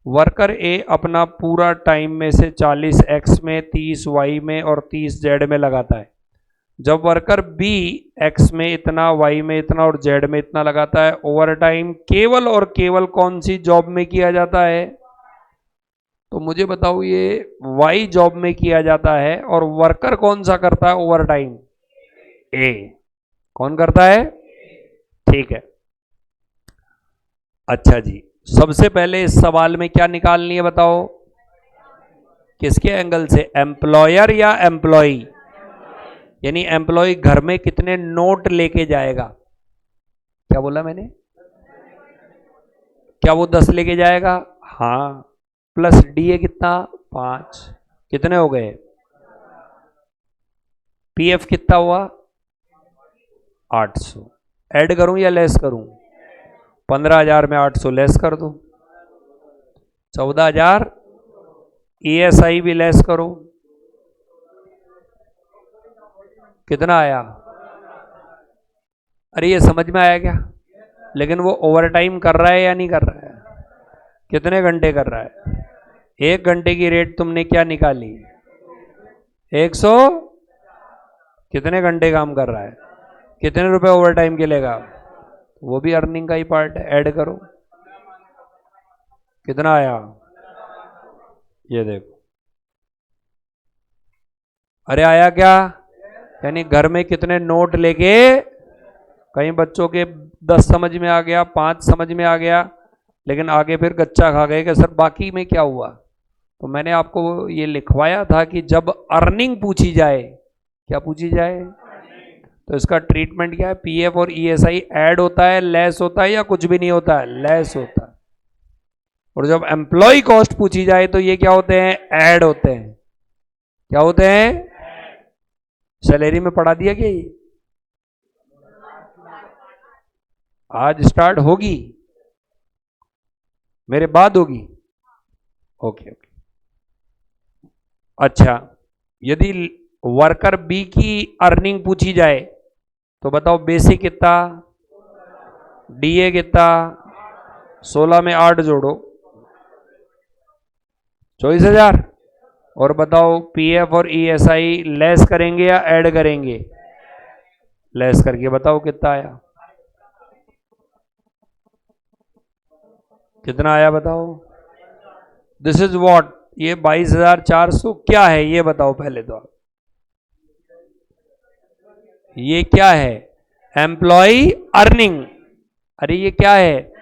Worker A अपना पूरा टाइम में से 40 एक्स में, 30 वाई में और 30 जेड में लगाता है। जब वर्कर बी एक्स में इतना, वाई में इतना और जेड में इतना लगाता है, ओवर टाइम केवल और केवल कौन सी जॉब में किया जाता है? तो मुझे बताओ, ये वाई जॉब में किया जाता है और वर्कर कौन सा करता है ओवर टाइम? ए। कौन करता है? ठीक है। अच्छा जी, सबसे पहले इस सवाल में क्या निकालनी है बताओ? किसके एंगल से, एम्प्लॉयर या एम्प्लॉई? यानी एम्प्लॉय घर में कितने नोट लेके जाएगा? क्या बोला मैंने? क्या वो 10 लेके जाएगा? हाँ। प्लस डीए कितना? 5। कितने हो गए? पीएफ कितना हुआ? 800। ऐड करूं या लेस करूं? 15,000 में 800 लेस कर दो, 14,000। ईएसआई भी लेस करो, कितना आया? अरे ये समझ में आया क्या? लेकिन वो ओवर टाइम कर रहा है या नहीं कर रहा है? कितने घंटे कर रहा है? 1 घंटे की रेट तुमने क्या निकाली? 100। कितने घंटे काम कर रहा है? कितने रुपए ओवर टाइम के लेगा? वो भी अर्निंग का ही पार्ट है। ऐड करो, कितना आया? ये देखो, अरे आया क्या? यानी घर में कितने नोट लेके, कई बच्चों के 10 समझ में आ गया, 5 समझ में आ गया, लेकिन आगे फिर गच्चा खा गए कि सर बाकी में क्या हुआ? तो मैंने आपको ये लिखवाया था कि जब अर्निंग पूछी जाए, क्या पूछी जाए, तो इसका ट्रीटमेंट क्या है? पीएफ और ईएसआई ऐड होता है, लेस होता है या कुछ भी नहीं होता है? लेस होता है। और जब एम्प्लॉय कॉस्ट पूछी जाए तो ये क्या होते हैं? ऐड होते हैं। क्या होते हैं? सैलरी में पढ़ा दिया क्या ये? आज स्टार्ट होगी, मेरे बाद होगी? Okay okay. अच्छा, यदि वर्कर बी की अर्निंग पूछी जाए तो बताओ, बेसिक कितना, डीए कितना? 16 में 8 जोड़ो, 24,000। और बताओ पीएफ और ईएसआई लेस करेंगे या ऐड करेंगे? लेस करके बताओ कितना आया? कितना आया बताओ? This is what? ये 22,400 क्या है ये बताओ पहले तो आप। ये क्या है? Employ earning. अरे ये क्या है?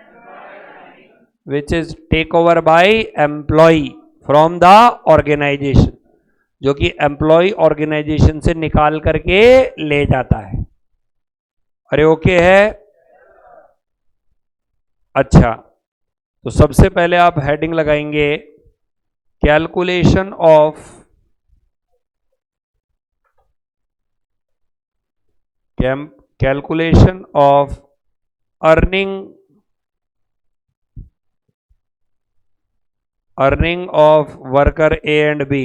Which is take over by employ from the organisation, जो कि एम्प्लॉय ऑर्गेनाइजेशन से निकाल करके ले जाता है। अरे ओके है? अच्छा, तो सबसे पहले आप हेडिंग लगाएंगे, calculation of calculation of earning of worker A and B.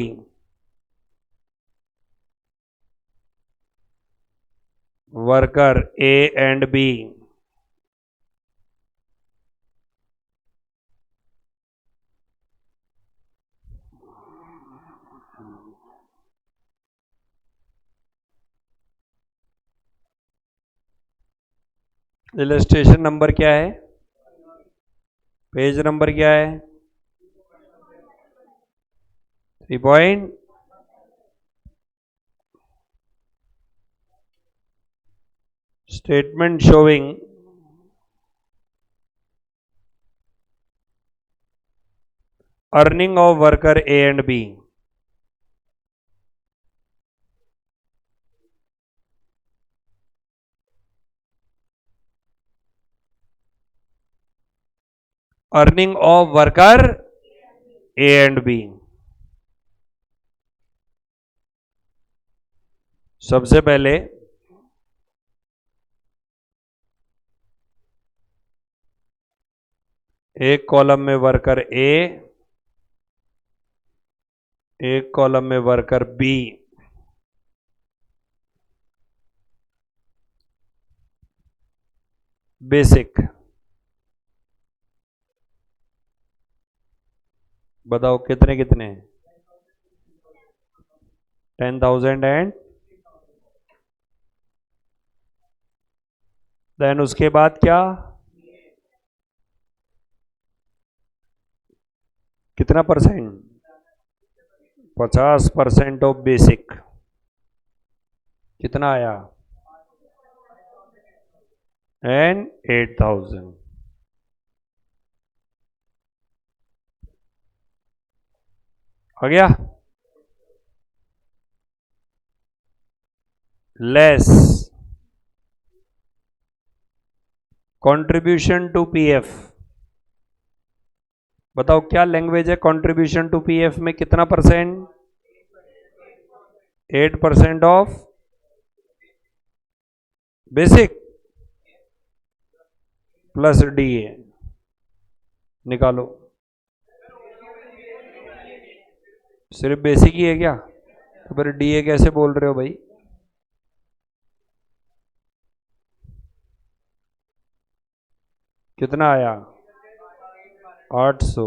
Worker A and B illustration number क्या है? पेज नंबर क्या है? 3 point. Statement showing earning of worker A and B. Earning of worker A and B. सबसे पहले एक कॉलम में वर्कर ए, एक कॉलम में वर्कर बी। . बेसिक। बताओ कितने कितने? 10,000 एंड देन उसके बाद क्या? कितना परसेंट? 50% of basic. कितना आया? एंड 8,000। आ गया? Less contribution to PF. बताओ क्या लैंग्वेज है कंट्रीब्यूशन टू पीएफ में? कितना percent? 8% of basic plus DA. निकालो। सिर्फ बेसिक ही है क्या? तो फिर डीए कैसे बोल रहे हो भाई? कितना आया? 800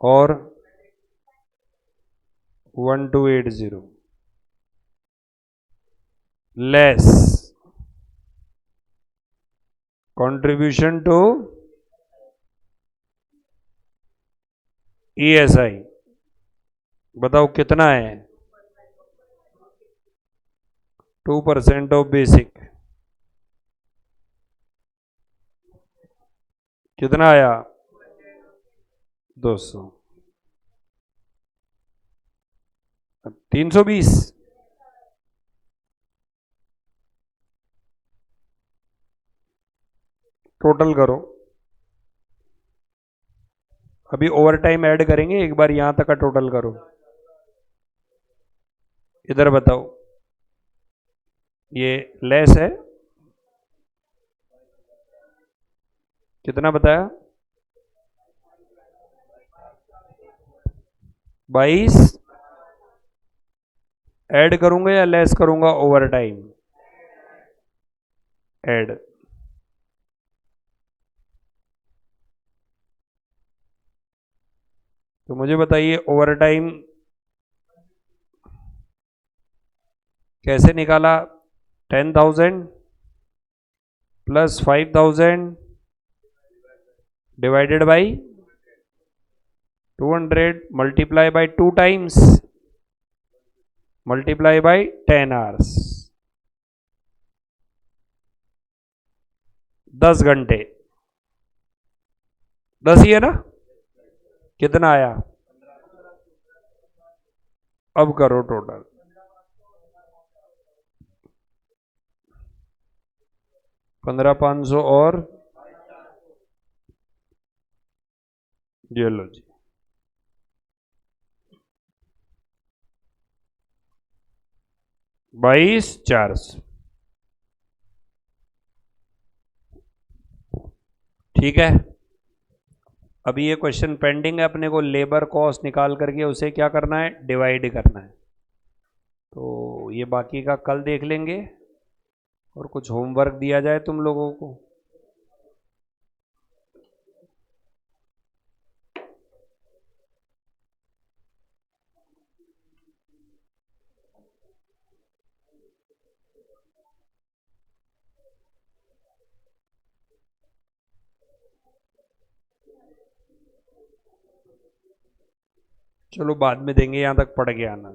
और 1280 लेस कंट्रीब्यूशन टू ईएसआई। बताओ कितना है? 2% ऑफ बेसिक। कितना आया? 200। 320। टोटल करो। अभी ओवर टाइम ऐड करेंगे, एक बार यहां तक का टोटल करो। इधर बताओ, ये लेस है। कितना बताया? 22। ऐड करूंगा या लेस करूंगा ओवर टाइम? ऐड। तो मुझे बताइए ओवर टाइम कैसे निकाला? 10,000 plus 5,000 divided by 200 multiply by 2 times multiply by 10 hours. 10 घंटे। 10 ही है ना? कितना आया? अब करो टोटल। 15,500 और ये लो जी। 22,400। ठीक है। अभी ये क्वेश्चन पेंडिंग है, अपने को लेबर कॉस्ट निकाल करके उसे क्या करना है? डिवाइड करना है। तो ये बाकी का कल देख लेंगे, और कुछ होमवर्क दिया जाए तुम लोगों को। चलो बाद में देंगे, यहां तक पढ़ के आना।